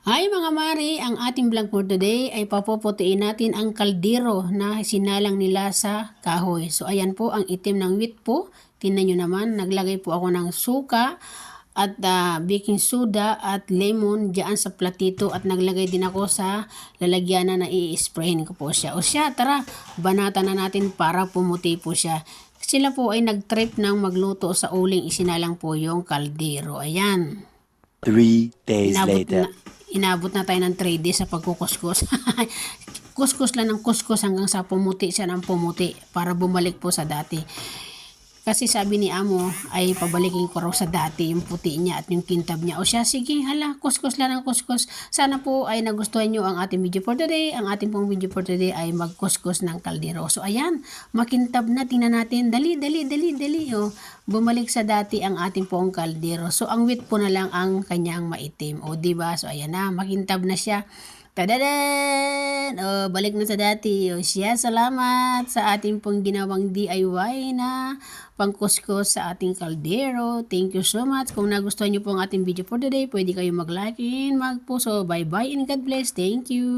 Hi mga mari, ang ating vlog for today ay papuputiin natin ang kaldero na sinalang nila sa kahoy. So ayan po ang itim ng wheat po. Tingnan nyo naman, naglagay po ako ng suka at baking soda at lemon dyan sa platito at naglagay din ako sa lalagyanan na i-sprayin ko po siya. O siya, tara, banata na natin para pumuti po siya. Sila po ay nag-trip ng magluto sa uling isinalang po yung kaldero. Ayan. 3 days Inabot later. na, inabot na tayo ng 3 days sa pagkukuskus. Kuskus lang ng kuskus hanggang sa pumuti siya ng pumuti para bumalik po sa dati. Kasi sabi ni amo ay pabalikin ko raw sa dati yung puti niya at yung kintab niya. O siya, sige, hala, kuskus lang ng kuskus. Sana po ay nagustuhan nyo ang ating video for today. Ang ating pong video for today ay magkuskus ng kaldero. So ayan, makintab na. Tingnan natin. Dali, dali, dali, dali. O, bumalik sa dati ang ating pong kaldero. So ang wheat po na lang ang kanyang maitim. O diba? So ayan na, makintab na siya. Tadadan! O, balik na sa dati. O siya, salamat sa ating pong ginawang DIY na pangkuskus sa ating kaldero. Thank you so much. Kung nagustuhan nyo po ang ating video for today, pwede kayo mag-like and mag-post. So, bye-bye and God bless. Thank you.